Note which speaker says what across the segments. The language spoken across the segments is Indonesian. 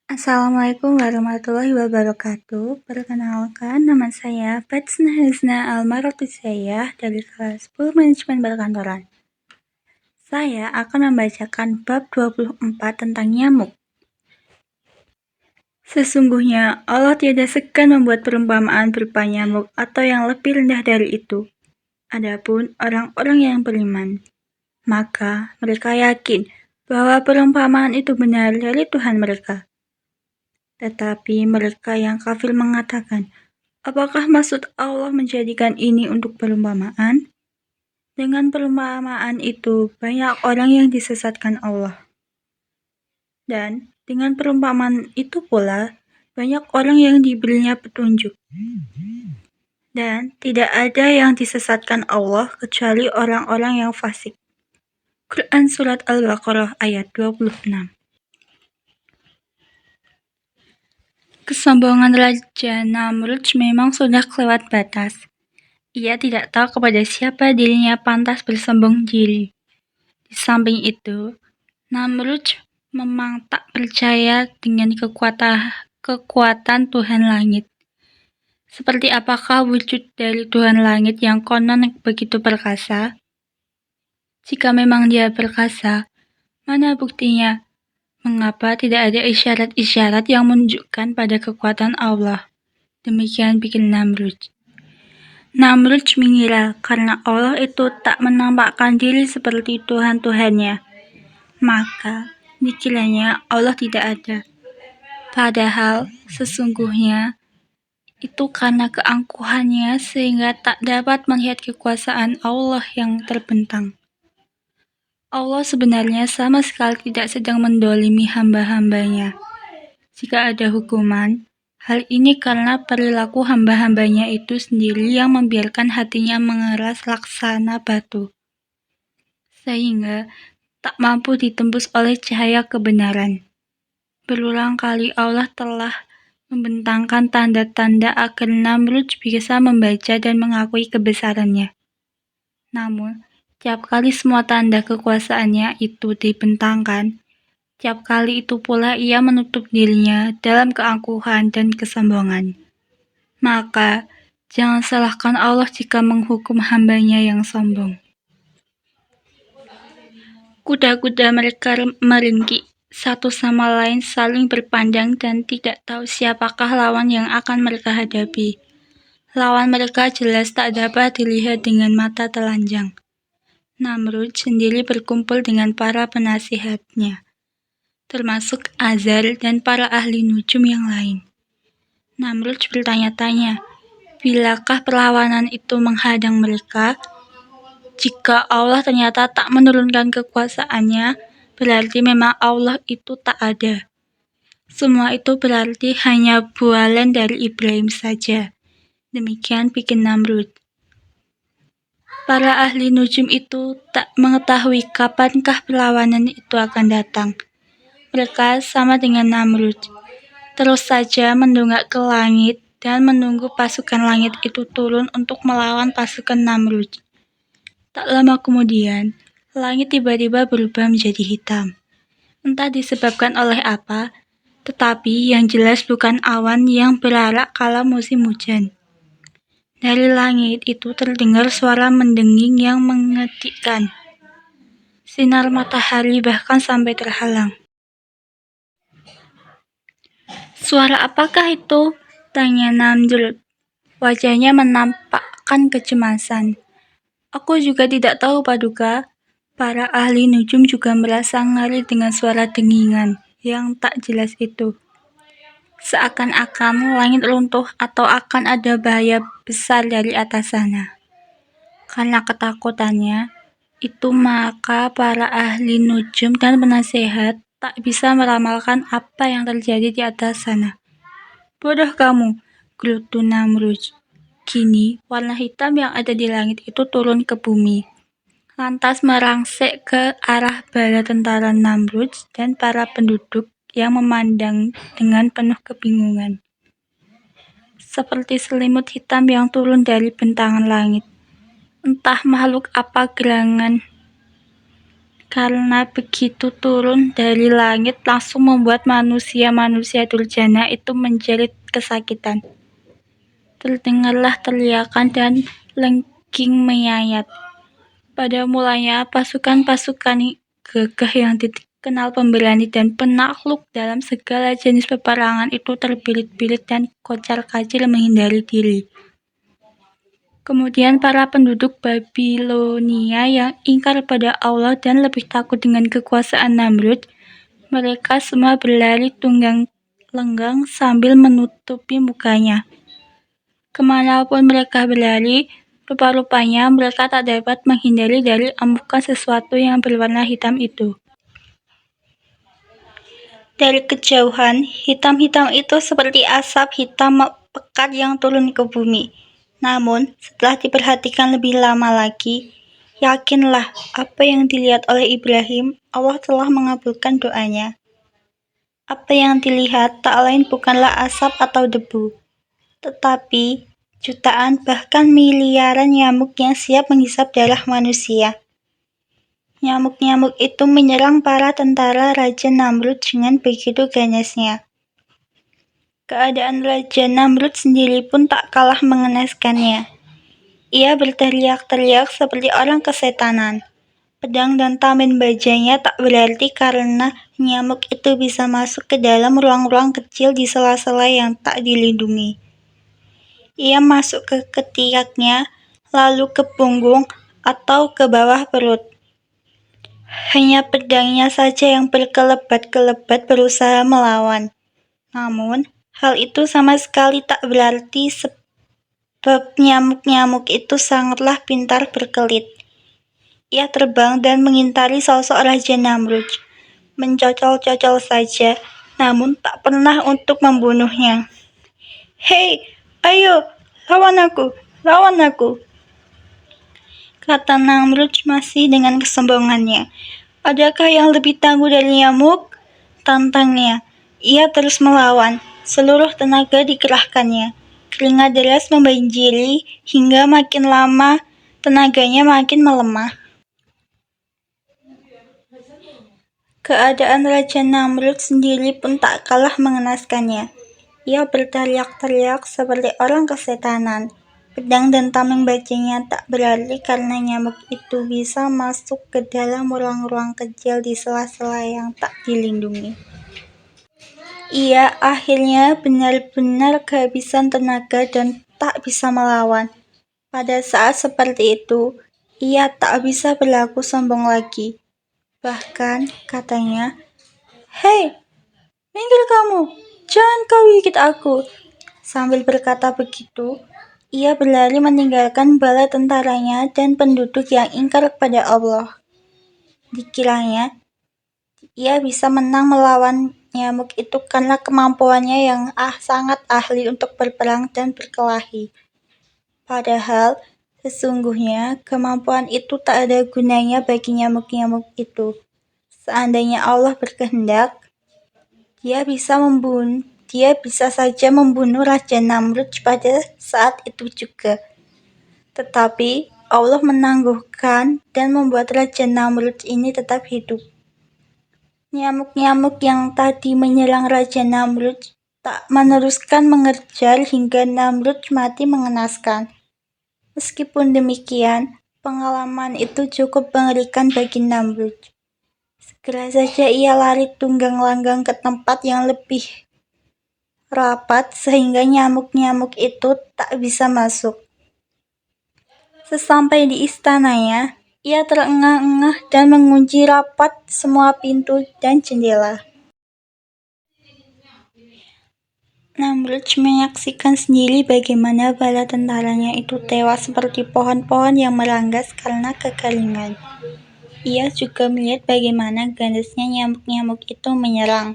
Speaker 1: Assalamualaikum warahmatullahi wabarakatuh. Perkenalkan, nama saya Fatsna Husna Almarotisayah dari kelas 10 Manajemen Perkantoran. Saya akan membacakan bab 24 tentang nyamuk. Sesungguhnya Allah tiada segan membuat perumpamaan berupa nyamuk atau yang lebih rendah dari itu. Adapun orang-orang yang beriman, maka mereka yakin bahwa perumpamaan itu benar dari Tuhan mereka. Tetapi mereka yang kafir mengatakan, apakah maksud Allah menjadikan ini untuk perumpamaan? Dengan perumpamaan itu, banyak orang yang disesatkan Allah. Dan dengan perumpamaan itu pula, banyak orang yang diberinya petunjuk. Dan tidak ada yang disesatkan Allah kecuali orang-orang yang fasik. Quran Surat Al-Baqarah ayat 26. Kesombongan Raja Namrud memang sudah kelewat batas. Ia tidak tahu kepada siapa dirinya pantas bersombong diri. Di samping itu, Namrud memang tak percaya dengan kekuatan Tuhan langit. Seperti apakah wujud dari Tuhan langit yang konon begitu perkasa? Jika memang dia perkasa, mana buktinya? Mengapa tidak ada isyarat-isyarat yang menunjukkan pada kekuatan Allah? Demikian pikir Namrud. Namrud mengira karena Allah itu tak menampakkan diri seperti Tuhan-Tuhannya, maka dikiranya Allah tidak ada. Padahal sesungguhnya itu karena keangkuhannya sehingga tak dapat melihat kekuasaan Allah yang terbentang. Allah sebenarnya sama sekali tidak sedang mendolimi hamba-hambanya. Jika ada hukuman, hal ini karena perilaku hamba-hambanya itu sendiri yang membiarkan hatinya mengeras laksana batu, sehingga tak mampu ditembus oleh cahaya kebenaran. Berulang kali Allah telah membentangkan tanda-tanda agar Namrud bisa membaca dan mengakui kebesarannya. Namun, tiap kali semua tanda kekuasaannya itu dibentangkan, tiap kali itu pula ia menutup dirinya dalam keangkuhan dan kesombongan. Maka, jangan salahkan Allah jika menghukum hambanya yang sombong. Kuda-kuda mereka meringkik, satu sama lain saling berpandang dan tidak tahu siapakah lawan yang akan mereka hadapi. Lawan mereka jelas tak dapat dilihat dengan mata telanjang. Namrud sendiri berkumpul dengan para penasihatnya, termasuk Azar dan para ahli nujum yang lain. Namrud bertanya-tanya, bilakah perlawanan itu menghadang mereka? Jika Allah ternyata tak menurunkan kekuasaannya, berarti memang Allah itu tak ada. Semua itu berarti hanya bualan dari Ibrahim saja. Demikian pikir Namrud. Para ahli nujum itu tak mengetahui kapankah perlawanan itu akan datang. Mereka sama dengan Namrud, terus saja mendongak ke langit dan menunggu pasukan langit itu turun untuk melawan pasukan Namrud. Tak lama kemudian, langit tiba-tiba berubah menjadi hitam. Entah disebabkan oleh apa, tetapi yang jelas bukan awan yang berarak kala musim hujan. Dari langit itu terdengar suara mendenging yang mengejutkan. Sinar matahari bahkan sampai terhalang. Suara apakah itu? Tanya Namrud. Wajahnya menampakkan kecemasan. Aku juga tidak tahu, Paduka. Para ahli nujum juga merasa ngeri dengan suara dengingan yang tak jelas itu. Seakan-akan langit runtuh atau akan ada bahaya besar dari atas sana. Karena ketakutannya, itu maka para ahli nujum dan penasehat tak bisa meramalkan apa yang terjadi di atas sana. Bodoh kamu, gerutu Namrud. Kini, warna hitam yang ada di langit itu turun ke bumi, lantas merangsek ke arah bala tentara Namrud dan para penduduk yang memandang dengan penuh kebingungan. Seperti selimut hitam yang turun dari bentangan langit. Entah makhluk apa gerangan karena begitu turun dari langit langsung membuat manusia-manusia durjana itu menjerit kesakitan. Terdengarlah teriakan dan lengking menyayat. Pada mulanya pasukan-pasukan gagah yang dikenal pemberani dan penakluk dalam segala jenis peperangan itu terbirit-birit dan kocar-kacir menghindari diri. Kemudian para penduduk Babilonia yang ingkar pada Allah dan lebih takut dengan kekuasaan Namrud, mereka semua berlari tunggang langgang sambil menutupi mukanya. Kemanapun mereka berlari, rupa-rupanya mereka tak dapat menghindari dari amukan sesuatu yang berwarna hitam itu. Dari kejauhan, hitam-hitam itu seperti asap hitam pekat yang turun ke bumi. Namun, setelah diperhatikan lebih lama lagi, yakinlah apa yang dilihat oleh Ibrahim, Allah telah mengabulkan doanya. Apa yang dilihat tak lain bukanlah asap atau debu, tetapi jutaan bahkan miliaran nyamuk yang siap menghisap darah manusia. Nyamuk-nyamuk itu menyerang para tentara Raja Namrud dengan begitu ganasnya. Keadaan Raja Namrud sendiri pun tak kalah mengenaskannya. Ia berteriak-teriak seperti orang kesetanan. Pedang dan tameng bajanya tak berarti karena nyamuk itu bisa masuk ke dalam ruang-ruang kecil di sela-sela yang tak dilindungi. Ia masuk ke ketiaknya, lalu ke punggung atau ke bawah perut. Hanya pedangnya saja yang berkelebat-kelebat berusaha melawan. Namun, hal itu sama sekali tak berarti sebab nyamuk-nyamuk itu sangatlah pintar berkelit. Ia terbang dan mengintari sosok Raja Namrud, mencocol-cocol saja, namun tak pernah untuk membunuhnya. "Hei, ayo, lawan aku, lawan aku," kata Namrud masih dengan kesombongannya. "Adakah yang lebih tangguh dari nyamuk?" tantangnya. Ia terus melawan, seluruh tenaga dikerahkannya. Keringat deras membanjiri hingga makin lama tenaganya makin melemah. Keadaan Raja Namrud sendiri pun tak kalah mengenaskannya. Ia berteriak-teriak seperti orang kesetanan. Pedang dan tameng bajanya tak berarti karena nyamuk itu bisa masuk ke dalam ruang-ruang kecil di sela-sela yang tak dilindungi. Ia akhirnya benar-benar kehabisan tenaga dan tak bisa melawan. Pada saat seperti itu, ia tak bisa berlaku sombong lagi. Bahkan katanya, "Hei, minggir kamu, jangan kau gigit aku." Sambil berkata begitu, ia berlari meninggalkan bala tentaranya dan penduduk yang ingkar kepada Allah. Dikiranya, ia bisa menang melawan nyamuk itu karena kemampuannya yang sangat ahli untuk berperang dan berkelahi. Padahal, sesungguhnya kemampuan itu tak ada gunanya bagi nyamuk-nyamuk itu. Seandainya Allah berkehendak, Dia bisa saja membunuh Raja Namrud pada saat itu juga. Tetapi Allah menangguhkan dan membuat Raja Namrud ini tetap hidup. Nyamuk-nyamuk yang tadi menyerang Raja Namrud tak meneruskan mengejar hingga Namrud mati mengenaskan. Meskipun demikian, pengalaman itu cukup mengerikan bagi Namrud. Segera saja ia lari tunggang langgang ke tempat yang lebih rapat sehingga nyamuk-nyamuk itu tak bisa masuk. Sesampai di istananya, ia terengah-engah dan mengunci rapat semua pintu dan jendela. Namrud menyaksikan sendiri bagaimana bala tentaranya itu tewas seperti pohon-pohon yang meranggas karena kekeringan. Ia juga melihat bagaimana ganasnya nyamuk-nyamuk itu menyerang.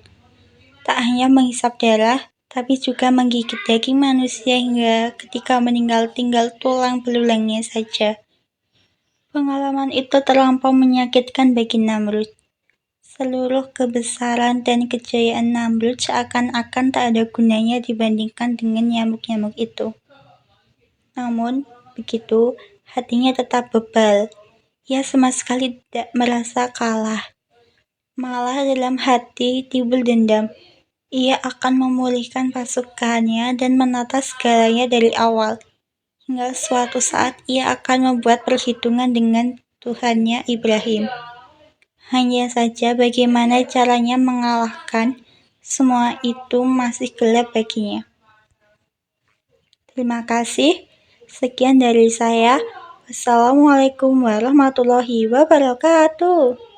Speaker 1: Tak hanya menghisap darah, tapi juga menggigit daging manusia hingga ketika meninggal tinggal tulang belulangnya saja. Pengalaman itu terlampau menyakitkan bagi Namrud. Seluruh kebesaran dan kejayaan Namrud seakan-akan tak ada gunanya dibandingkan dengan nyamuk-nyamuk itu. Namun, begitu, hatinya tetap bebal. Ia sama sekali tidak merasa kalah. Malah dalam hati timbul dendam. Ia akan memulihkan pasukannya dan menata segalanya dari awal. Hingga suatu saat ia akan membuat perhitungan dengan Tuhannya Ibrahim. Hanya saja bagaimana caranya mengalahkan semua itu masih gelap baginya. Terima kasih. Sekian dari saya. Wassalamualaikum warahmatullahi wabarakatuh.